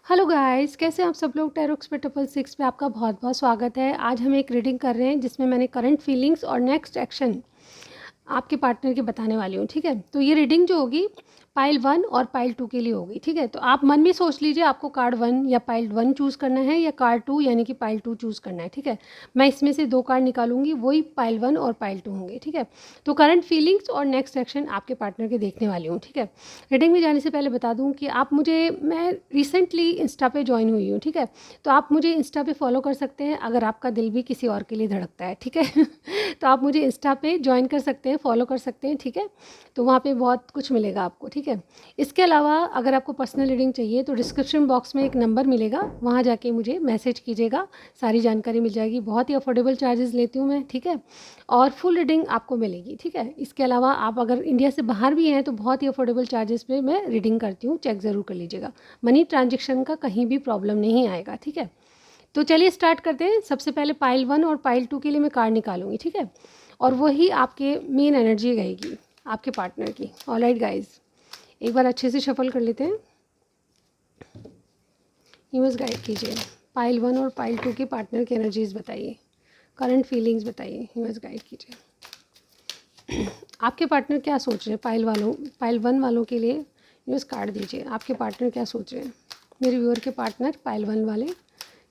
Hello guys, कैसे हैं आप सब लोग। टैरो एक्सपर्ट ट्रिपल सिक्स पे आपका बहुत बहुत स्वागत है। आज हम एक रीडिंग कर रहे हैं जिसमें मैंने करंट फीलिंग्स और नेक्स्ट एक्शन आपके पार्टनर के बताने वाली हूँ। ठीक है, तो ये रीडिंग जो होगी पाइल 1 और पाइल 2 के लिए होगी। ठीक है, तो आप मन में सोच लीजिए आपको कार्ड 1 या पाइल 1 चूज़ करना है या कार्ड 2 यानी कि पाइल 2 चूज़ करना है। ठीक है, मैं इसमें से 2 कार्ड निकालूंगी, वही पाइल 1 और पाइल 2 होंगे। ठीक है, तो करंट फीलिंग्स और नेक्स्ट एक्शन आपके पार्टनर के देखने वाली हूँ। ठीक है, रीडिंग में जाने से पहले बता दूँ कि मैं रिसेंटली इंस्टा पे ज्वाइन हुई हूँ। ठीक है, तो आप मुझे इंस्टा पे फॉलो कर सकते हैं अगर आपका दिल भी किसी और के लिए धड़कता है। ठीक है तो आप मुझे इंस्टा पे ज्वाइन कर सकते हैं, फॉलो कर सकते हैं। ठीक है, तो वहाँ पे बहुत कुछ मिलेगा आपको। ठीक है, इसके अलावा अगर आपको पर्सनल रीडिंग चाहिए तो डिस्क्रिप्शन बॉक्स में एक नंबर मिलेगा, वहाँ जाके मुझे मैसेज कीजिएगा, सारी जानकारी मिल जाएगी। बहुत ही अफोर्डेबल चार्जेस लेती हूँ मैं। ठीक है, और फुल रीडिंग आपको मिलेगी। ठीक है, इसके अलावा आप अगर इंडिया से बाहर भी हैं तो बहुत ही अफोर्डेबल चार्जेस पे मैं रीडिंग करती हूँ, चेक ज़रूर कर लीजिएगा। मनी ट्रांजेक्शन का कहीं भी प्रॉब्लम नहीं आएगा। ठीक है, तो चलिए स्टार्ट करते हैं। सबसे पहले पाइल 1 और पाइल 2 के लिए मैं कार्ड निकालूंगी। ठीक है, और वही आपके मेन एनर्जी रहेगी आपके पार्टनर की। ऑलराइट गाइज, एक बार अच्छे से शफल कर लेते हैं। यूएस गाइड कीजिए, पाइल 1 और पाइल 2 के पार्टनर की एनर्जीज बताइए, करंट फीलिंग्स बताइए। यूएस गाइड कीजिए, आपके पार्टनर क्या सोच रहे हैं। पाइल 1 वालों के लिए यूएस कार्ड दीजिए, आपके पार्टनर क्या सोच रहे हैं। मेरे व्यूअर के पार्टनर पाइल 1 वाले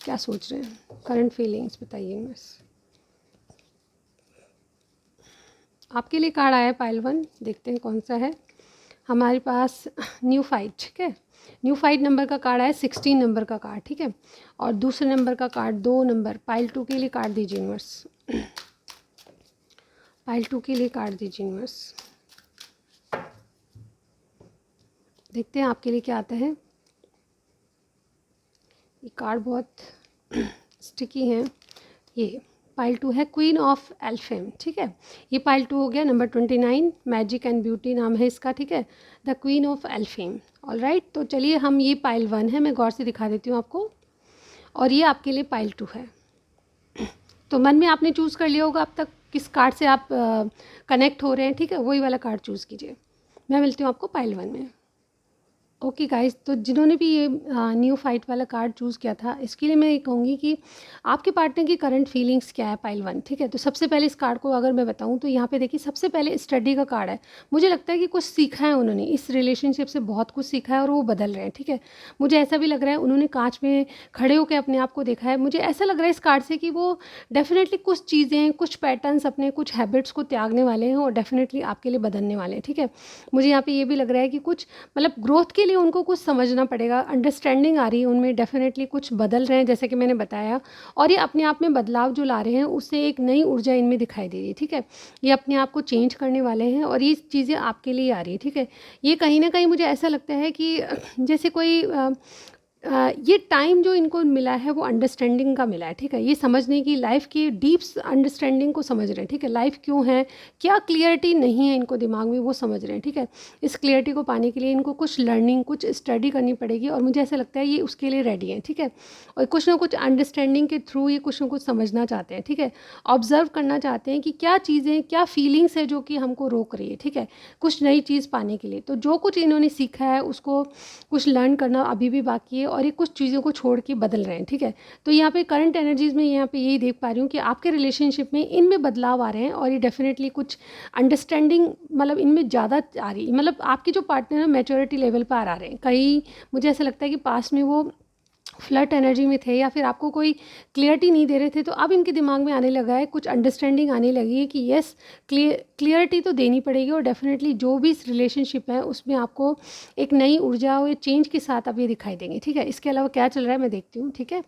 क्या सोच रहे हैं, करंट फीलिंग्स बताइए यूएस। आपके लिए कार्ड आया है पाइल 1, देखते हैं कौन सा है हमारे पास। New fight. ठीक है, न्यू फाइट नंबर का कार्ड आया, 16 नंबर का कार्ड। ठीक है, और दूसरे नंबर का कार्ड 2 नंबर। पाइल 2 के लिए कार्ड दीजिए यूनिवर्स, पाइल 2 के लिए कार्ड दीजिए यूनिवर्स। देखते हैं आपके लिए क्या आता है। ये कार्ड बहुत स्टिकी हैं। ये पाइल 2 है, क्वीन ऑफ एल्फेम। ठीक है, ये पाइल 2 हो गया, नंबर 29, मैजिक एंड ब्यूटी नाम है इसका। ठीक है, the queen of Elphame. All right, तो चलिए हम, ये पाइल 1 है, मैं गौर से दिखा देती हूँ आपको, और ये आपके लिए पाइल 2 है। तो मन में आपने चूज़ कर लिया होगा अब तक किस कार्ड से आप कनेक्ट हो रहे हैं। ठीक है, वही वाला कार्ड चूज़ कीजिए। मैं मिलती हूँ आपको पाइल 1 में। ओके गाइस, तो जिन्होंने भी ये न्यू फाइट वाला कार्ड चूज़ किया था, इसके लिए मैं ये कहूँगी कि आपके पार्टनर की करंट फीलिंग्स क्या है पाइल 1। ठीक है, तो सबसे पहले इस कार्ड को अगर मैं बताऊँ तो यहाँ पे देखिए, सबसे पहले स्टडी का कार्ड है। मुझे लगता है कि कुछ सीखा है उन्होंने, इस रिलेशनशिप से बहुत कुछ सीखा है और वो बदल रहे हैं। ठीक है, मुझे ऐसा भी लग रहा है उन्होंने कांच में खड़े होकर अपने आप को देखा है। मुझे ऐसा लग रहा है इस कार्ड से कि वो डेफिनेटली कुछ चीज़ें, कुछ पैटर्न्स, अपने कुछ हैबिट्स को त्यागने वाले हैं और डेफिनेटली आपके लिए बदलने वाले हैं। ठीक है, मुझे यहाँ पे ये भी लग रहा है कि कुछ मतलब ग्रोथ के लिए उनको कुछ समझना पड़ेगा, अंडरस्टैंडिंग आ रही है उनमें, डेफिनेटली कुछ बदल रहे हैं जैसे कि मैंने बताया, और ये अपने आप में बदलाव जो ला रहे हैं उससे एक नई ऊर्जा इनमें दिखाई दे रही है। ठीक है, ये अपने आप को चेंज करने वाले हैं और ये चीज़ें आपके लिए आ रही है। ठीक है, ये कहीं ना कहीं मुझे ऐसा लगता है कि जैसे कोई ये टाइम जो इनको मिला है वो अंडरस्टैंडिंग का मिला है। ठीक है, ये समझने की, लाइफ की डीप अंडरस्टैंडिंग को समझ रहे हैं। ठीक है, लाइफ क्यों है, क्या क्लियरिटी नहीं है इनको दिमाग में, वो समझ रहे हैं। ठीक है, इस क्लियरिटी को पाने के लिए इनको कुछ लर्निंग, कुछ स्टडी करनी पड़ेगी और मुझे ऐसा लगता है ये उसके लिए रेडी है। ठीक है, और कुछ ना कुछ अंडरस्टैंडिंग के थ्रू ये कुछ ना कुछ समझना चाहते हैं। ठीक है, ऑब्जर्व करना चाहते हैं कि क्या चीज़ें, क्या फीलिंग्स है जो कि हमको रोक रही है। ठीक है, कुछ नई चीज़ पाने के लिए, तो जो कुछ इन्होंने सीखा है उसको कुछ लर्न करना अभी भी बाकी है और ये कुछ चीज़ों को छोड़ के बदल रहे हैं। ठीक है, तो यहाँ पे करंट एनर्जीज़ में यहाँ पे यही देख पा रही हूँ कि आपके रिलेशनशिप में इनमें बदलाव आ रहे हैं और ये डेफिनेटली कुछ अंडरस्टैंडिंग मतलब इनमें ज़्यादा आ रही है। मतलब आपके जो पार्टनर है मैच्योरिटी लेवल पर आ रहे हैं। कहीं मुझे ऐसा लगता है कि पास्ट में वो फ्लर्ट एनर्जी में थे या फिर आपको कोई क्लियरिटी नहीं दे रहे थे, तो अब इनके दिमाग में आने लगा है, कुछ अंडरस्टैंडिंग आने लगी है कि येस, क्लियरिटी तो देनी पड़ेगी और डेफिनेटली जो भी इस रिलेशनशिप है उसमें आपको एक नई ऊर्जा और चेंज के साथ अब ये दिखाई देंगे। ठीक है, इसके अलावा क्या चल रहा है मैं देखती हूँ। ठीक है,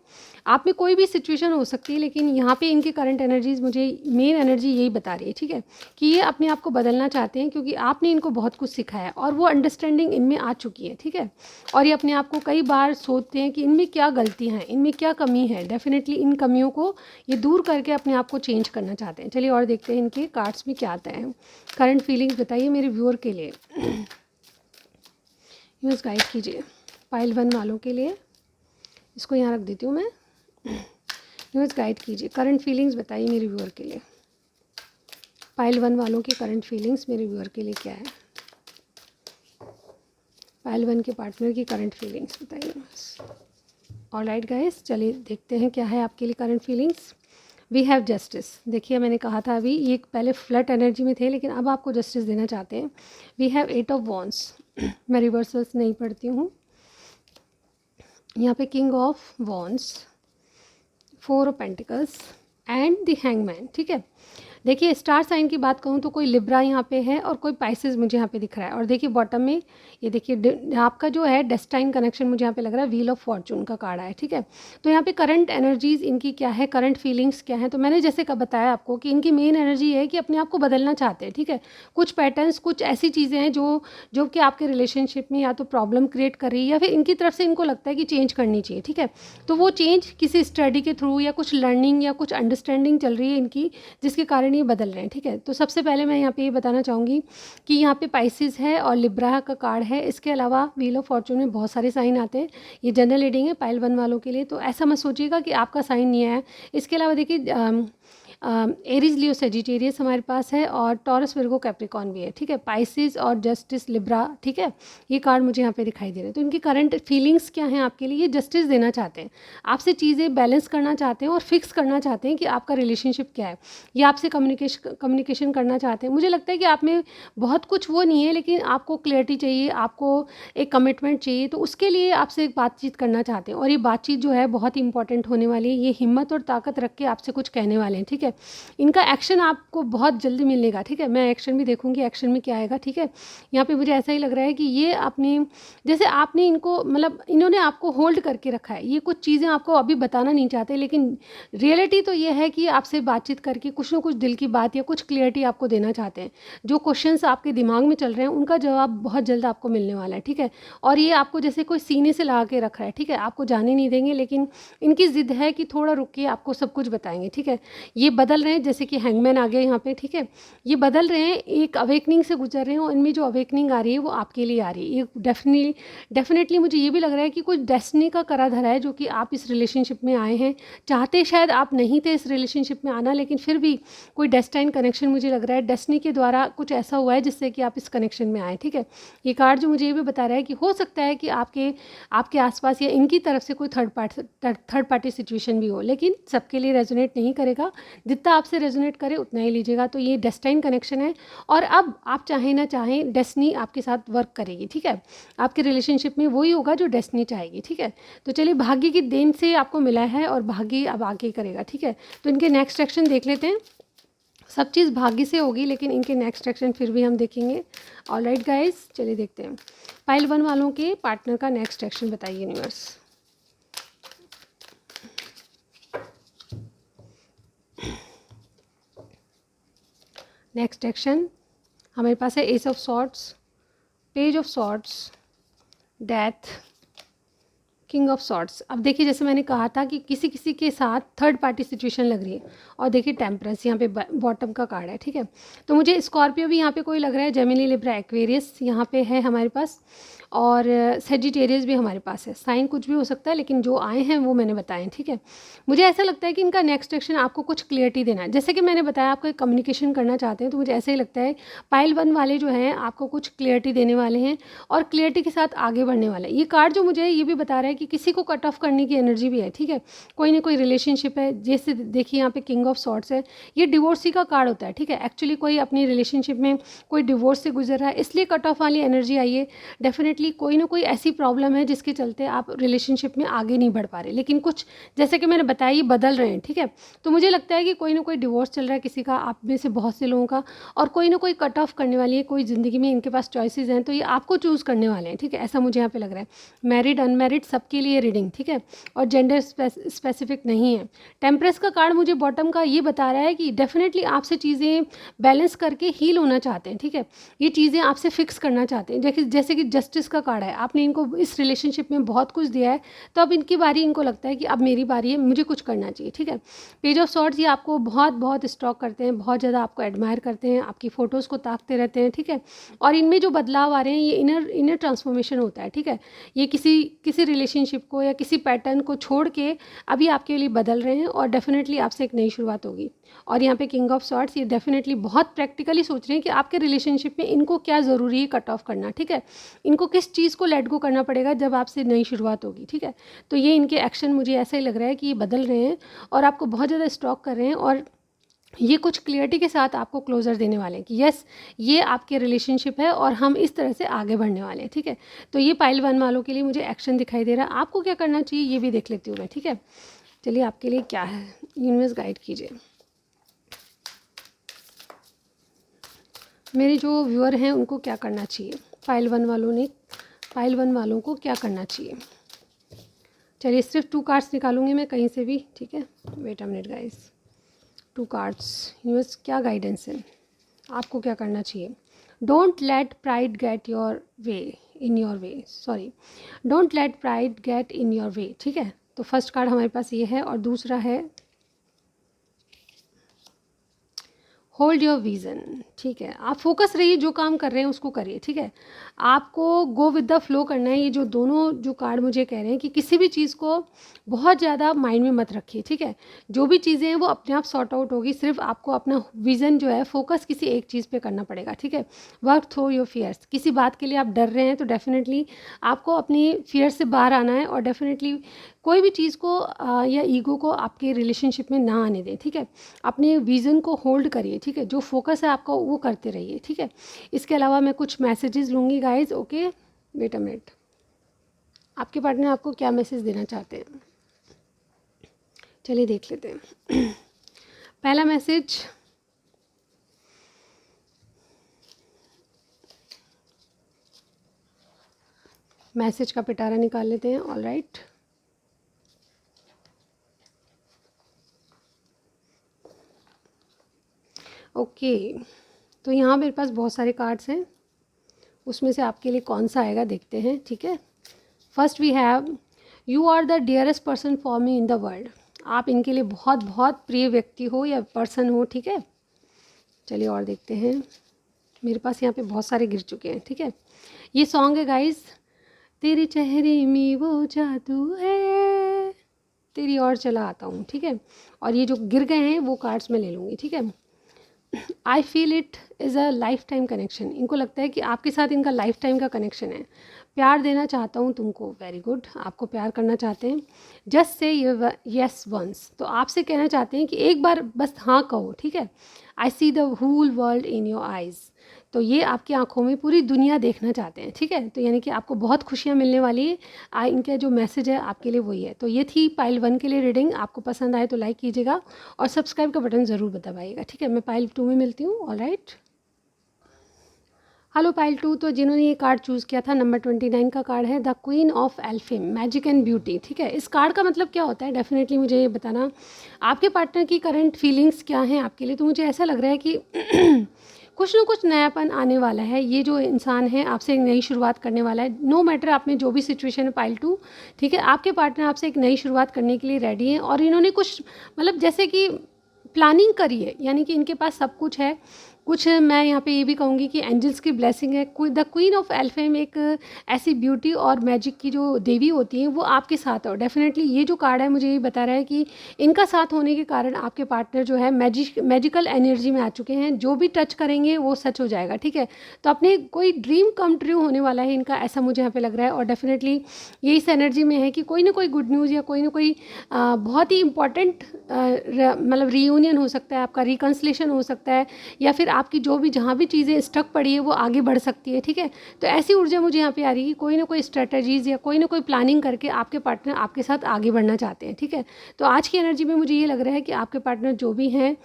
आप में कोई भी सिचुएशन हो सकती है लेकिन यहाँ पे इनकी करंट एनर्जीज, मुझे मेन एनर्जी यही बता रही है। ठीक है, कि ये अपने आप को बदलना चाहते हैं क्योंकि आपने इनको बहुत कुछ सिखाया है और वो अंडरस्टैंडिंग इनमें आ चुकी है। ठीक है, और ये अपने आप को कई बार सोचते हैं कि इनमें क्या गलतियां हैं, इनमें क्या कमी है। डेफिनेटली इन कमियों को ये दूर करके अपने आप को चेंज करना चाहते हैं। चलिए और देखते हैं इनके कार्ड्स में क्या आता है। करंट फीलिंग्स बताइए मेरे व्यूअर के लिए, यूज़ गाइड कीजिए पाइल 1 वालों के लिए। इसको यहाँ रख देती हूँ मैं। यूज़ गाइड कीजिए, करंट फीलिंग्स बताइए मेरे व्यूअर के लिए। पाइल 1 वालों की करंट फीलिंग्स मेरे व्यूअर के लिए क्या है। पाइल 1 के पार्टनर की करंट फीलिंग्स बताइए बस। ऑलराइट गाइस, चलिए देखते हैं क्या है आपके लिए current feelings. We have justice. देखिए मैंने कहा था अभी ये पहले फ्लड एनर्जी में थे लेकिन अब आपको जस्टिस देना चाहते हैं। We have 8 of wands. मैं रिवर्सल्स नहीं पढ़ती हूँ। यहाँ पे king of wands, 4 of pentacles and the hangman. ठीक है, देखिए स्टार साइन की बात कहूँ तो कोई लिब्रा यहाँ पे है और कोई पाइसेस मुझे यहाँ पे दिख रहा है। और देखिए बॉटम में ये देखिए आपका जो है डेस्टाइन कनेक्शन मुझे यहाँ पे लग रहा है, व्हील ऑफ फॉर्चून का कार्ड है। ठीक है, तो यहाँ पे करंट एनर्जीज इनकी क्या है, करंट फीलिंग्स क्या है, तो मैंने जैसे कब बताया आपको कि इनकी मेन एनर्जी है कि अपने आप को बदलना चाहते हैं। ठीक है, कुछ पैटर्न्स, कुछ ऐसी चीज़ें हैं जो कि आपके रिलेशनशिप में या तो प्रॉब्लम क्रिएट कर रही है या फिर इनकी तरफ से इनको लगता है कि चेंज करनी चाहिए। ठीक है, तो वो चेंज किसी स्टडी के थ्रू या कुछ लर्निंग या कुछ अंडरस्टैंडिंग चल रही है इनकी, जिसके कारण ये बदल रहे हैं। ठीक है, तो सबसे पहले मैं यहाँ पे ये बताना चाहूँगी कि यहाँ पे पाइसिस है और लिब्रा का कार्ड है। इसके अलावा व्हील ऑफ फॉर्चून में बहुत सारे साइन आते हैं। ये जनरल रीडिंग है पाइल 1 वालों के लिए, तो ऐसा मत सोचिएगा कि आपका साइन नहीं आया। इसके अलावा देखिए एरीज लियो सेजिटेरियस हमारे पास है और टॉरस विर्गो कैप्रिकॉन भी है। ठीक है, पाइसिस और जस्टिस लिब्रा। ठीक है, ये कार्ड मुझे यहाँ पे दिखाई दे रहे हैं। तो इनकी करंट फीलिंग्स क्या हैं आपके लिए, ये जस्टिस देना चाहते हैं, आपसे चीज़ें बैलेंस करना चाहते हैं और फिक्स करना चाहते हैं कि आपका रिलेशनशिप क्या है। ये आपसे कम्युनिकेशन करना चाहते हैं। मुझे लगता है कि आप में बहुत कुछ वो नहीं है, लेकिन आपको क्लियरिटी चाहिए, आपको एक कमिटमेंट चाहिए, तो उसके लिए आपसे एक बातचीत करना चाहते हैं। और ये बातचीत जो है बहुत ही इंपॉर्टेंट होने वाली है। ये हिम्मत और ताकत रख के आपसे कुछ कहने वाले हैं। ठीक है, इनका एक्शन आपको बहुत जल्दी मिलेगा। ठीक है, मैं एक्शन भी देखूंगी एक्शन में क्या आएगा। ठीक है, यहाँ पे मुझे ऐसा ही लग रहा है कि ये आपने जैसे आपने इनको मतलब इन्होंने आपको होल्ड करके रखा है। ये कुछ चीज़ें आपको अभी बताना नहीं चाहते, लेकिन रियलिटी तो ये है कि आपसे बातचीत करके कुछ ना कुछ दिल की बात या कुछ क्लियरिटी आपको देना चाहते हैं। जो क्वेश्चंस आपके दिमाग में चल रहे हैं उनका जवाब बहुत जल्द आपको मिलने वाला है। ठीक है, और ये आपको जैसे कोई सीने से लगा के रख रहा है। ठीक है, आपको जाने नहीं देंगे, लेकिन इनकी ज़िद है कि थोड़ा रुक के आपको सब कुछ बताएंगे। ठीक है, ये बदल रहे हैं, जैसे कि हैंगमैन आ गया यहाँ पे। ठीक है, ये बदल रहे हैं, एक अवेकनिंग से गुजर रहे हैं और इनमें जो अवेकनिंग आ रही है वो आपके लिए आ रही है। ये डेफिनेटली मुझे ये भी लग रहा है कि कुछ डेस्टिनी का करा धरा है जो कि आप इस रिलेशनशिप में आए हैं। चाहते शायद आप नहीं थे इस रिलेशनशिप में आना, लेकिन फिर भी कोई डेस्टाइन कनेक्शन मुझे लग रहा है, डेस्टिनी के द्वारा कुछ ऐसा हुआ है जिससे कि आप इस कनेक्शन में आए। ठीक है, ये कार्ड जो मुझे ये भी बता रहा है कि हो सकता है कि आपके आसपास या इनकी तरफ से कोई थर्ड पार्टी सिचुएशन भी हो, लेकिन सबके लिए रेजोनेट नहीं करेगा। जितना आपसे रेजोनेट करे उतना ही लीजिएगा। तो ये डेस्टाइन कनेक्शन है और अब आप चाहें ना चाहें डेस्टिनी आपके साथ वर्क करेगी। ठीक है, आपके रिलेशनशिप में वही होगा जो डेस्टिनी चाहेगी। ठीक है, तो चलिए भाग्य की देन से आपको मिला है और भाग्य अब आगे करेगा। ठीक है, तो इनके नेक्स्ट एक्शन देख लेते हैं। सब चीज़ भाग्य से होगी, लेकिन इनके नेक्स्ट एक्शन फिर भी हम देखेंगे। ऑलराइट गाइस, चलिए देखते हैं पाइल 1 वालों के पार्टनर का नेक्स्ट एक्शन बताइए यूनिवर्स। नेक्स्ट एक्शन हमारे पास है S of swords, page of swords, death, king of swords. अब देखिए जैसे मैंने कहा था कि किसी किसी के साथ थर्ड पार्टी सिचुएशन लग रही है। और देखिए टेम्परेंस यहाँ पे बॉटम का कार्ड है। ठीक है, तो मुझे स्कॉर्पियो भी यहाँ पे कोई लग रहा है, जेमिनी, लिब्रा, एक्वेरियस यहाँ पे है हमारे पास, और सेजिटेरियस भी हमारे पास है। साइन कुछ भी हो सकता है, लेकिन जो आए हैं वो मैंने बताए। ठीक है, मुझे ऐसा लगता है कि इनका नेक्स्ट एक्शन आपको कुछ क्लियरिटी देना है। जैसे कि मैंने बताया आपको एक कम्युनिकेशन करना चाहते हैं, तो मुझे ऐसा ही लगता है पाइल 1 वाले जो हैं आपको कुछ क्लियरिटी देने वाले हैं और क्लियरिटी के साथ आगे बढ़ने वाले हैं। ये कार्ड जो मुझे ये भी बता रहा है कि किसी को कट ऑफ करने की एनर्जी भी है। ठीक है, कोई ना कोई रिलेशनशिप है। जैसे देखिए यहाँ पे किंग ऑफ सॉर्ड्स है, ये डिवोर्सी का कार्ड होता है। ठीक है, एक्चुअली कोई अपनी रिलेशनशिप में कोई डिवोर्स से गुजर रहा है, इसलिए कट ऑफ वाली एनर्जी आई है। डेफिनेटली कोई ना कोई ऐसी प्रॉब्लम है जिसके चलते आप रिलेशनशिप में आगे नहीं बढ़ पा रहे, लेकिन कुछ जैसे कि मैंने बताया ये बदल रहे हैं। ठीक है, तो मुझे लगता है कि कोई ना कोई डिवोर्स चल रहा है किसी का, आप में से बहुत से लोगों का, और कोई ना कोई कट ऑफ करने वाली है। कोई ज़िंदगी में इनके पास चॉइसेस हैं, तो ये आपको चूज़ करने वाले हैं। ठीक है, ऐसा मुझे यहाँ पे लग रहा है। मैरिड, अनमैरिड, सबके लिए रीडिंग। ठीक है, और जेंडर स्पेसिफिक नहीं है। टेम्परेंस का कार्ड मुझे बॉटम का ये बता रहा है कि डेफिनेटली आपसे चीज़ें बैलेंस करके हील होना चाहते हैं। ठीक है, ये चीज़ें आपसे फिक्स करना चाहते हैं। जैसे कि जस्टिस का कार्ड है, आपने इनको इस रिलेशनशिप में बहुत कुछ दिया है, तो अब इनकी बारी, इनको लगता है कि अब मेरी बारी है, मुझे कुछ करना चाहिए। ठीक है, पेज ऑफ सॉर्ड्स ये आपको बहुत बहुत स्टॉक करते हैं, बहुत ज़्यादा आपको एडमायर करते हैं, आपकी फ़ोटोज़ को ताकते रहते हैं। ठीक है, और इनमें जो बदलाव आ रहे हैं ये इनर ट्रांसफॉर्मेशन होता है। ठीक है, ये किसी रिलेशनशिप को या किसी पैटर्न को छोड़ के अभी आपके लिए बदल रहे हैं और डेफिनेटली आपसे एक नई शुरुआत होगी। और यहाँ पे किंग ऑफ सॉर्ड्स, ये डेफिनेटली बहुत प्रैक्टिकली सोच रहे हैं कि आपके रिलेशनशिप में इनको क्या ज़रूरी है कट ऑफ करना, ठीक है, इनको किस चीज़ को लेट गो करना पड़ेगा जब आपसे नई शुरुआत होगी, ठीक है। तो ये इनके एक्शन मुझे ऐसा ही लग रहा है कि ये बदल रहे हैं और आपको बहुत ज़्यादा स्टॉक कर रहे हैं, और ये कुछ क्लियरिटी के साथ आपको क्लोजर देने वाले हैं कि यस, ये आपके रिलेशनशिप है और हम इस तरह से आगे बढ़ने वाले हैं, ठीक है। तो ये पाइल 1 वालों के लिए मुझे एक्शन दिखाई दे रहा है। आपको क्या करना चाहिए ये भी देख लेती हूँ मैं, ठीक है। चलिए आपके लिए क्या है, यूनिवर्स गाइड कीजिए। मेरे जो व्यूअर हैं उनको क्या करना चाहिए, पाइल 1 वालों को क्या करना चाहिए। चलिए सिर्फ 2 कार्ड्स निकालूंगी मैं कहीं से भी, ठीक है। Wait a minute guys, 2 cards, universe क्या गाइडेंस है, आपको क्या करना चाहिए। Don't let pride get your way in your way, sorry, don't let pride get in your way, ठीक है। तो फर्स्ट कार्ड हमारे पास ये है और दूसरा है होल्ड योर विज़न, ठीक है। आप फोकस रहिए, जो काम कर रहे हैं उसको करिए, ठीक है। आपको गो विद द फ्लो करना है। ये जो दोनों जो कार्ड मुझे कह रहे हैं कि किसी भी चीज़ को बहुत ज़्यादा माइंड में मत रखिए, ठीक है। जो भी चीज़ें हैं वो अपने आप सॉर्ट आउट होगी, सिर्फ आपको अपना विज़न जो है फोकस किसी एक चीज़ पे करना पड़ेगा, ठीक है। वर्क थ्रू योर फियर्स, किसी बात के लिए आप डर रहे हैं तो डेफिनेटली आपको अपनी फियर से बाहर आना है, और डेफिनेटली कोई भी चीज़ को या ईगो को आपके रिलेशनशिप में ना आने दें, ठीक है। अपने विज़न को होल्ड करिए, ठीक है। जो फोकस है आपका वो करते रहिए, ठीक है। इसके अलावा मैं कुछ मैसेजेस लूँगी guys, okay. Wait a minute, आपके पार्टनर आपको क्या मैसेज देना चाहते हैं, चलिए देख लेते हैं। पहला मैसेज का पिटारा निकाल लेते हैं, ऑल राइट। ओके, तो यहाँ मेरे पास बहुत सारे कार्ड्स हैं, उसमें से आपके लिए कौन सा आएगा देखते हैं, ठीक है। First we have you are the dearest person for me in the world. आप इनके लिए बहुत बहुत प्रिय व्यक्ति हो या पर्सन हो, ठीक है। चलिए और देखते हैं, मेरे पास यहाँ पे बहुत सारे गिर चुके हैं, ठीक है। ये सॉन्ग है गाइस, तेरे चेहरे में वो जादू है, तेरी और चला आता हूँ, ठीक है। और ये जो गिर गए हैं वो कार्ड्स मैं ले लूँगी, ठीक है। I feel it is a life time connection, इनको लगता है कि आपके साथ इनका लाइफ टाइम का कनेक्शन है। प्यार देना चाहता हूँ तुमको, वेरी गुड, आपको प्यार करना चाहते हैं। जस्ट से यस वंस, तो आपसे कहना चाहते हैं कि एक बार बस हाँ कहो, ठीक है। I see the whole world in your eyes, तो ये आपकी आंखों में पूरी दुनिया देखना चाहते हैं, ठीक है। तो यानी कि आपको बहुत खुशियाँ मिलने वाली है। इनका जो मैसेज है आपके लिए वही है। तो ये थी पाइल 1 के लिए रीडिंग। आपको पसंद आए तो लाइक कीजिएगा और सब्सक्राइब का बटन ज़रूर दबाइएगा, ठीक है। मैं पाइल 2 में मिलती हूँ, ऑल राइट। हेलो पाइल 2, तो जिन्होंने ये कार्ड चूज़ किया था नंबर 29 का कार्ड है the queen of Elphame, magic and beauty, ठीक है। इस कार्ड का मतलब क्या होता है डेफिनेटली मुझे ये बताना। आपके पार्टनर की करंट फीलिंग्स क्या हैं आपके लिए। तो मुझे ऐसा लग रहा है कि कुछ ना कुछ नयापन आने वाला है। ये जो इंसान है आपसे एक नई शुरुआत करने वाला है, नो मैटर आप में जो भी सिचुएशन है पाइल 2, ठीक है। आपके पार्टनर आपसे एक नई शुरुआत करने के लिए रेडी हैं, और इन्होंने कुछ मतलब जैसे कि प्लानिंग करी है, यानी कि इनके पास सब कुछ है। कुछ मैं यहाँ पे ये भी कहूँगी कि एंजल्स की ब्लेसिंग है। द क्वीन ऑफ एल्फेम एक ऐसी ब्यूटी और मैजिक की जो देवी होती हैं वो आपके साथ है, और डेफिनेटली ये जो कार्ड है मुझे ये बता रहा है कि इनका साथ होने के कारण आपके पार्टनर जो है मैजिकल एनर्जी में आ चुके हैं। जो भी टच करेंगे वो सच हो जाएगा, ठीक है। तो अपने कोई ड्रीम कम ट्रू होने वाला है इनका, ऐसा मुझे यहाँ पे लग रहा है। और डेफिनेटली ये इस एनर्जी में है कि कोई ना कोई गुड न्यूज़ या कोई ना कोई बहुत ही इंपॉर्टेंट मतलब रीयूनियन हो सकता है, आपका रिकन्सलेशन हो सकता है, या फिर आपकी जो भी जहाँ भी चीज़ें स्टक पड़ी है वो आगे बढ़ सकती है, ठीक है। तो ऐसी ऊर्जा मुझे यहाँ पे आ रही है कि कोई ना कोई स्ट्रेटजीज़ या कोई ना कोई प्लानिंग करके आपके पार्टनर आपके साथ आगे बढ़ना चाहते हैं, ठीक है। तो आज की एनर्जी में मुझे ये लग रहा है कि आपके पार्टनर जो भी हैं,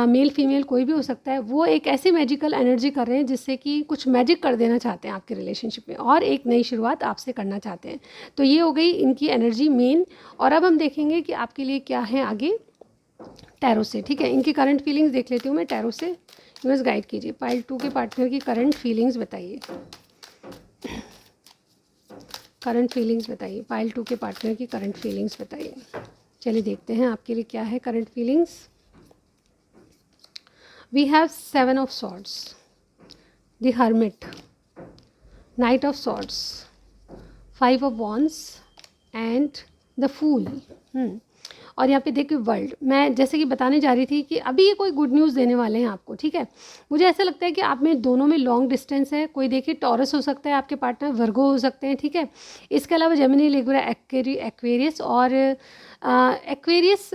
मेल फीमेल कोई भी हो सकता है, वो एक ऐसी मैजिकल एनर्जी कर रहे हैं जिससे कि कुछ मैजिक कर देना चाहते हैं आपके रिलेशनशिप में, और एक नई शुरुआत आपसे करना चाहते हैं। तो ये हो गई इनकी एनर्जी मेन। और अब हम देखेंगे कि आपके लिए क्या है आगे टैरो से, ठीक है। इनकी करंट फीलिंग्स देख लेती हूँ मैं टैरो से। यूनिवर्स गाइड कीजिए, पाइल 2 के पार्टनर की करंट फीलिंग्स बताइए, करंट फीलिंग्स बताइए। पाइल 2 के पार्टनर की करंट फीलिंग्स बताइए। चलिए देखते हैं आपके लिए क्या है current feelings. We have 7 of swords, the hermit, knight of swords, 5 of wands and the fool. और यहाँ पे देखिए वर्ल्ड। मैं जैसे कि बताने जा रही थी कि अभी ये कोई गुड न्यूज़ देने वाले हैं आपको, ठीक है। मुझे ऐसा लगता है कि आप में दोनों में लॉन्ग डिस्टेंस है। कोई देखिए टॉरस हो सकता है आपके पार्टनर, वर्गो हो सकते हैं, ठीक है। इसके अलावा जेमिनी, लिब्रा, एक्वेरियस और एक्वेरियस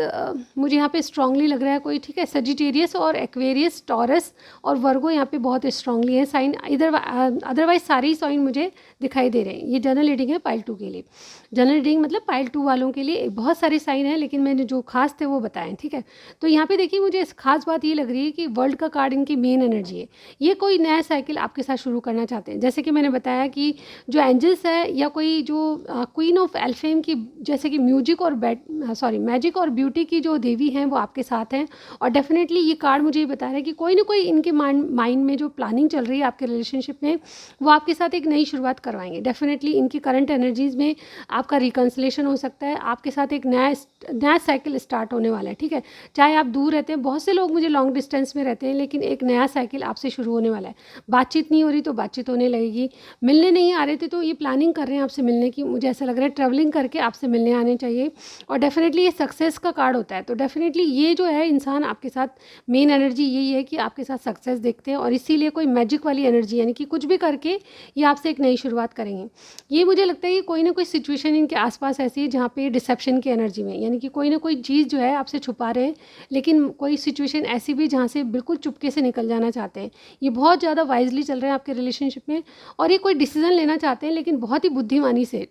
मुझे यहाँ पे स्ट्रांगली लग रहा है कोई, ठीक है। सजिटेरियस और एक्वेरियस, टॉरस और वर्गो यहाँ पे बहुत स्ट्रांगली है साइन। इधर अदरवाइज सारे ही साइन मुझे दिखाई दे रहे हैं। ये जनरल रीडिंग है पाइल 2 के लिए। जनरल रीडिंग मतलब पाइल 2 वालों के लिए बहुत सारे साइन हैं, लेकिन मैंने जो खास थे वो बताएं, ठीक है। तो यहाँ पे देखिए मुझे खास बात ये लग रही है कि वर्ल्ड का कार्ड इनकी मेन एनर्जी है। ये कोई नया साइकिल आपके साथ शुरू करना चाहते हैं। जैसे कि मैंने बताया कि जो एंजल्स है या कोई जो क्वीन ऑफ एल्फेम की, जैसे कि म्यूजिक और मैजिक और ब्यूटी की जो देवी हैं वो आपके साथ हैं। और डेफिनेटली ये कार्ड मुझे ये बता रहा है कि कोई ना कोई इनके माइंड में जो प्लानिंग चल रही है आपके रिलेशनशिप में, वो आपके साथ एक नई शुरुआत करवाएंगे। डेफिनेटली इनकी करंट एनर्जीज में आपका रिकन्सिलेशन हो सकता है, आपके साथ एक नया साइकिल स्टार्ट होने वाला है, ठीक है। चाहे आप दूर रहते हैं, बहुत से लोग मुझे लॉन्ग डिस्टेंस में रहते हैं, लेकिन एक नया साइकिल आपसे शुरू होने वाला है। बातचीत नहीं हो रही तो बातचीत होने लगेगी, मिलने नहीं आ रहे थे तो ये प्लानिंग कर रहे हैं आपसे मिलने की। मुझे ऐसा लग रहा है ट्रैवलिंग करके आपसे मिलने आने चाहिए। और डेफिनेटली ये सक्सेस का कार्ड होता है, तो डेफिनेटली ये जो है इंसान आपके साथ मेन एनर्जी यही है कि आपके साथ सक्सेस देखते हैं, और इसीलिए कोई मैजिक वाली एनर्जी, यानी कि कुछ भी करके ये आपसे एक नई शुरुआत करेंगे। ये मुझे लगता है कि कोई ना कोई सिचुएशन इनके आसपास ऐसी है जहाँ पे डिसेप्शन की एनर्जी में, यानी कि कोई ना कोई चीज़ जो है आपसे छुपा रहे हैं, लेकिन कोई सिचुएशन ऐसी भी जहाँ से बिल्कुल चुपके से निकल जाना चाहते हैं। ये बहुत ज़्यादा वाइजली चल रहे हैं आपके रिलेशनशिप में, और ये कोई डिसीजन लेना चाहते हैं लेकिन बहुत ही बुद्धिमानी से।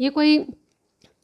ये कोई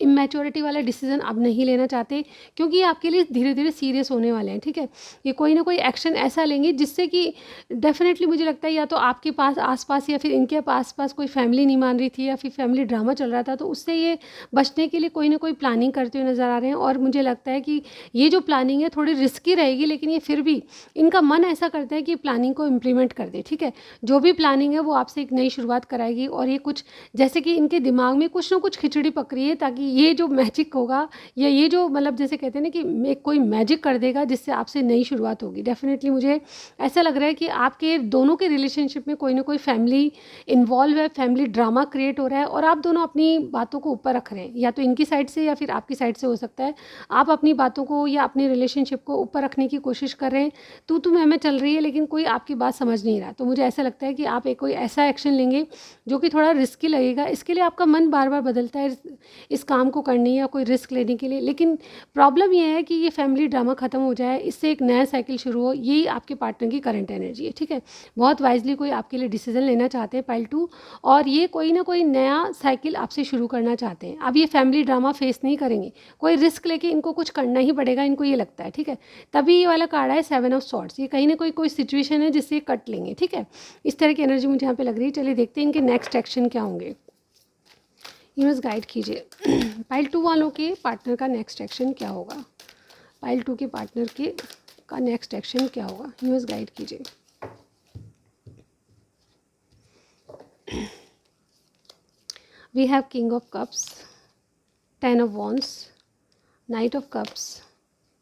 इमेच्योरिटी वाला डिसीजन अब नहीं लेना चाहते, क्योंकि ये आपके लिए धीरे धीरे सीरियस होने वाले हैं, ठीक है। ये कोई ना कोई एक्शन ऐसा लेंगे जिससे कि डेफिनेटली मुझे लगता है या तो आपके पास आसपास या फिर इनके पास कोई फैमिली नहीं मान रही थी या फिर फैमिली ड्रामा चल रहा था, तो उससे ये बचने के लिए कोई ना कोई प्लानिंग करते हुए नज़र आ रहे हैं। और मुझे लगता है कि ये जो प्लानिंग है थोड़ी रिस्की रहेगी, लेकिन ये फिर भी इनका मन ऐसा करता है कि प्लानिंग को इम्प्लीमेंट कर दे, ठीक है। जो भी प्लानिंग है वो आपसे एक नई शुरुआत कराएगी, और ये कुछ जैसे कि इनके दिमाग में कुछ ना कुछ खिचड़ी पक रही है, ताकि ये जो मैजिक होगा या ये जो मतलब जैसे कहते हैं ना कि कोई मैजिक कर देगा जिससे आपसे नई शुरुआत होगी। डेफिनेटली मुझे ऐसा लग रहा है कि आपके दोनों के रिलेशनशिप में कोई ना कोई फैमिली इन्वॉल्व है, फैमिली ड्रामा क्रिएट हो रहा है, और आप दोनों अपनी बातों को ऊपर रख रहे हैं, या तो इनकी साइड से या फिर आपकी साइड से हो सकता है। आप अपनी बातों को या अपनी रिलेशनशिप को ऊपर रखने की कोशिश कर रहे हैं, तू मैं चल रही है, लेकिन कोई आपकी बात समझ नहीं रहा। तो मुझे ऐसा लगता है कि आप एक कोई ऐसा एक्शन लेंगे जो कि थोड़ा रिस्की लगेगा। इसके लिए आपका मन बार बार बदलता है इस काम को करने या कोई रिस्क लेने के लिए, लेकिन प्रॉब्लम यह है कि ये फैमिली ड्रामा ख़त्म हो जाए, इससे एक नया साइकिल शुरू हो। यही आपके पार्टनर की करंट एनर्जी है, ठीक है। बहुत वाइजली कोई आपके लिए डिसीजन लेना चाहते हैं पाइल 2, और ये कोई ना कोई नया साइकिल आपसे शुरू करना चाहते हैं। अब ये फैमिली ड्रामा फेस नहीं करेंगे, कोई रिस्क लेके इनको कुछ करना ही पड़ेगा, इनको ये लगता है, ठीक है। तभी ये वाला कार्ड है 7 ऑफ सॉर्ड्स। ये कहीं ना कोई सिचुएशन है जिससे कट लेंगे, ठीक है। इस तरह की एनर्जी मुझे यहाँ पे लग रही है। चलिए देखते हैं इनके नेक्स्ट एक्शन क्या होंगे। यूनिवर्स गाइड कीजिए पाइल 2 वालों के पार्टनर का नेक्स्ट एक्शन क्या होगा। पाइल 2 के पार्टनर का नेक्स्ट एक्शन क्या होगा, यूनिवर्स गाइड कीजिए। We have king of cups, 10 of wands, knight of cups,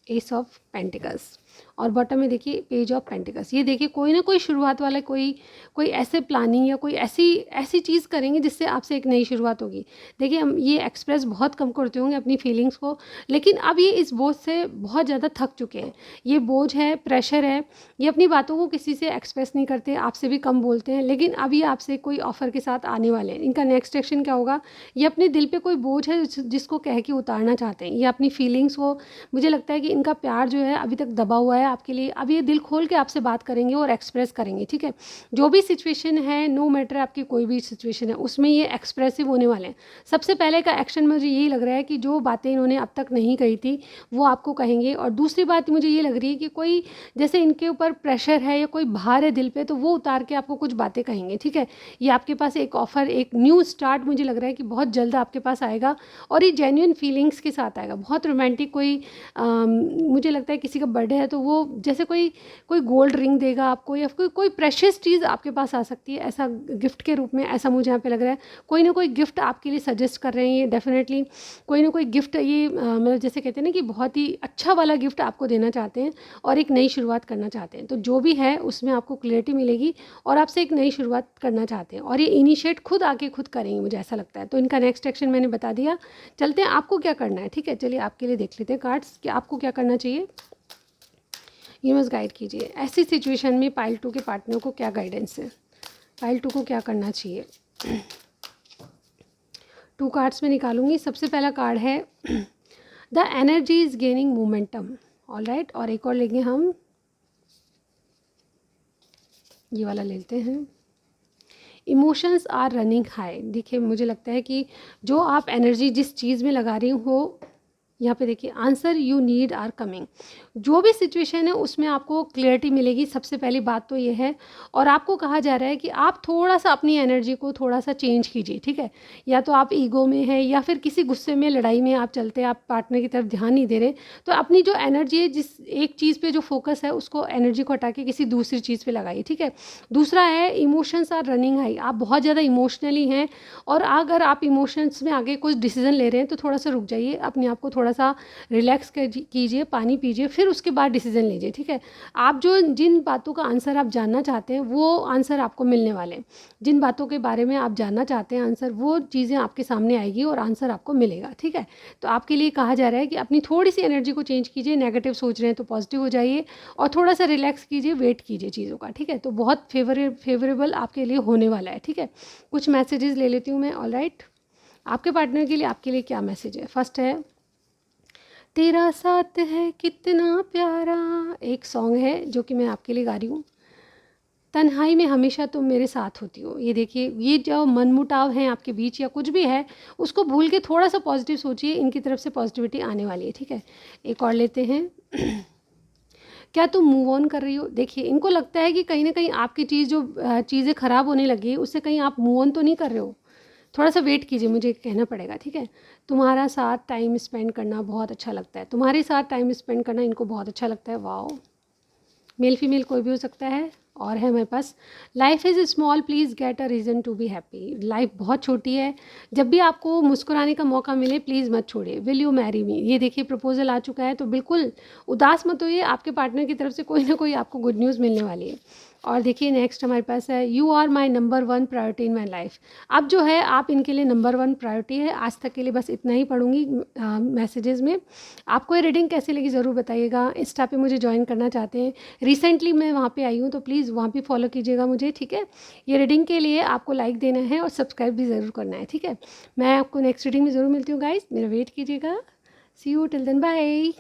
ace of pentacles, और बॉटम में देखिए पेज ऑफ पेंटिकल्स। ये देखिए कोई ना कोई शुरुआत वाला कोई ऐसे प्लानिंग या कोई ऐसी चीज़ करेंगे जिससे आपसे एक नई शुरुआत होगी। देखिए हम ये एक्सप्रेस बहुत कम करते होंगे अपनी फीलिंग्स को, लेकिन अब ये इस बोझ से बहुत ज़्यादा थक चुके हैं। ये बोझ है, प्रेशर है, ये अपनी बातों को किसी से एक्सप्रेस नहीं करते, आपसे भी कम बोलते हैं, लेकिन अब ये आपसे कोई ऑफ़र के साथ आने वाले हैं। इनका नेक्स्ट एक्शन क्या होगा, ये अपने दिल पे कोई बोझ है जिसको कह के उतारना चाहते हैं। ये अपनी फीलिंग्स को, मुझे लगता है कि इनका प्यार जो है अभी तक दबा हुआ है आपके लिए, अब ये दिल खोल के आपसे बात करेंगे और एक्सप्रेस करेंगे, ठीक है। जो भी सिचुएशन है, नो मैटर आपकी कोई भी सिचुएशन है, उसमें ये एक्सप्रेसिव होने वाले हैं। सबसे पहले का एक्शन मुझे यही लग रहा है कि जो बातें इन्होंने अब तक नहीं कही थी वो आपको कहेंगे। और दूसरी बात मुझे ये लग रही है कि कोई जैसे इनके ऊपर प्रेशर है या कोई भार है दिल पे, तो वो उतार के आपको कुछ बातें कहेंगे, ठीक है। ये आपके पास एक ऑफ़र, एक न्यू स्टार्ट मुझे लग रहा है कि बहुत जल्द आपके पास आएगा, और ये जेन्युइन फीलिंग्स के साथ आएगा। बहुत रोमांटिक कोई मुझे लगता है किसी का बर्थडे है तो वो जैसे कोई गोल्ड रिंग देगा आपको, या कोई प्रेशियस चीज़ आपके पास आ सकती है ऐसा गिफ्ट के रूप में, ऐसा मुझे यहाँ पे लग रहा है। कोई ना कोई गिफ्ट आपके लिए सजेस्ट कर रहे हैं ये डेफिनेटली, कोई ना कोई गिफ्ट ये मतलब जैसे कहते हैं ना कि बहुत ही अच्छा वाला गिफ्ट आपको देना चाहते हैं और एक नई शुरुआत करना चाहते हैं। तो जो भी है उसमें आपको क्लियरिटी मिलेगी और आपसे एक नई शुरुआत करना चाहते हैं, और ये इनिशिएट खुद आके खुद करेंगे, मुझे ऐसा लगता है। तो इनका नेक्स्ट एक्शन मैंने बता दिया। चलते हैं आपको क्या करना है, ठीक है। चलिए आपके लिए देख लेते हैं कार्ड्स कि आपको क्या करना चाहिए। यूनिवर्स गाइड कीजिए ऐसी सिचुएशन में पाइल 2 के पार्टनर को क्या गाइडेंस है, पाइल 2 को क्या करना चाहिए। 2 कार्ड्स में निकालूंगी। सबसे पहला कार्ड है the energy is gaining momentum, all right. और एक और लेंगे हम, ये वाला लेते हैं, इमोशंस आर रनिंग हाई। देखिए मुझे लगता है कि जो आप एनर्जी जिस चीज़ में लगा रही हो, यहाँ पे देखिए answer you need are coming. जो भी सिचुएशन है उसमें आपको क्लियरिटी मिलेगी, सबसे पहली बात तो ये है। और आपको कहा जा रहा है कि आप थोड़ा सा अपनी एनर्जी को थोड़ा सा चेंज कीजिए, ठीक है। या तो आप ईगो में है या फिर किसी गुस्से में, लड़ाई में आप चलते हैं, आप पार्टनर की तरफ ध्यान नहीं दे रहे, तो अपनी जो एनर्जी है, जिस एक चीज़ पे जो फोकस है उसको, एनर्जी को हटा के किसी दूसरी चीज़ पे लगाइए, ठीक है। दूसरा है इमोशंस आर रनिंग हाई। आप बहुत ज़्यादा इमोशनली हैं और अगर आप इमोशंस में आगे कुछ डिसीजन ले रहे हैं तो थोड़ा सा रुक जाइए, अपने आप को थोड़ा सा रिलैक्स कीजिए, पानी पीजिए, फिर उसके बाद डिसीजन लीजिए, ठीक है। आप जो जिन बातों का आंसर आप जानना चाहते हैं वो आंसर आपको मिलने वाले हैं। जिन बातों के बारे में आप जानना चाहते हैं आंसर, वो चीज़ें आपके सामने आएगी और आंसर आपको मिलेगा, ठीक है। तो आपके लिए कहा जा रहा है कि अपनी थोड़ी सी एनर्जी को चेंज कीजिए, नेगेटिव सोच रहे हैं तो पॉजिटिव हो जाइए और थोड़ा सा रिलैक्स कीजिए, वेट कीजिए चीज़ों का, ठीक है। तो बहुत फेवरेबल आपके लिए होने वाला है, ठीक है। कुछ मैसेजेस ले लेती हूँ मैं, ऑल राइट। आपके पार्टनर के लिए आपके लिए क्या मैसेज है। फर्स्ट है तेरा साथ है कितना प्यारा, एक सॉन्ग है जो कि मैं आपके लिए गा रही हूँ। तन्हाई में हमेशा तुम मेरे साथ होती हो। ये देखिए, ये जो मनमुटाव हैं आपके बीच या कुछ भी है उसको भूल के थोड़ा सा पॉजिटिव सोचिए, इनकी तरफ से पॉजिटिविटी आने वाली है, ठीक है। एक और लेते हैं क्या तुम मूव ऑन कर रही हो। देखिए इनको लगता है कि कहीं ना कहीं आपकी चीज़ जो चीज़ें ख़राब होने लगी है उससे कहीं आप मूव ऑन तो नहीं कर रहे हो। थोड़ा सा वेट कीजिए, मुझे कहना पड़ेगा, ठीक है। तुम्हारा साथ टाइम स्पेंड करना बहुत अच्छा लगता है, तुम्हारे साथ टाइम स्पेंड करना इनको बहुत अच्छा लगता है। वाओ, मेल फीमेल कोई भी हो सकता है। और है मेरे पास, life is small please get a reason to be happy. Life बहुत छोटी है, जब भी आपको मुस्कुराने का मौका मिले प्लीज़ मत छोड़िए। Will you marry me. ये देखिए प्रपोजल आ चुका है, तो बिल्कुल उदास मत होइए, आपके पार्टनर की तरफ से कोई ना कोई आपको गुड न्यूज़ मिलने वाली है। और देखिए नेक्स्ट हमारे पास है you are my number 1 priority in my life. अब जो है आप इनके लिए नंबर 1 प्रायोरिटी है। आज तक के लिए बस इतना ही पढ़ूंगी मैसेजेस में। आपको ये रीडिंग कैसी लगी ज़रूर बताइएगा। इंस्टा पे मुझे ज्वाइन करना चाहते हैं, रिसेंटली मैं वहाँ पे आई हूँ, तो प्लीज़ वहाँ पे फॉलो कीजिएगा मुझे, ठीक है। ये रीडिंग के लिए आपको लाइक देना है और सब्सक्राइब भी ज़रूर करना है, ठीक है। मैं आपको नेक्स्ट रीडिंग में ज़रूर मिलती हूँ गाइज, मेरा वेट कीजिएगा। सी यू टिल देन, बाय।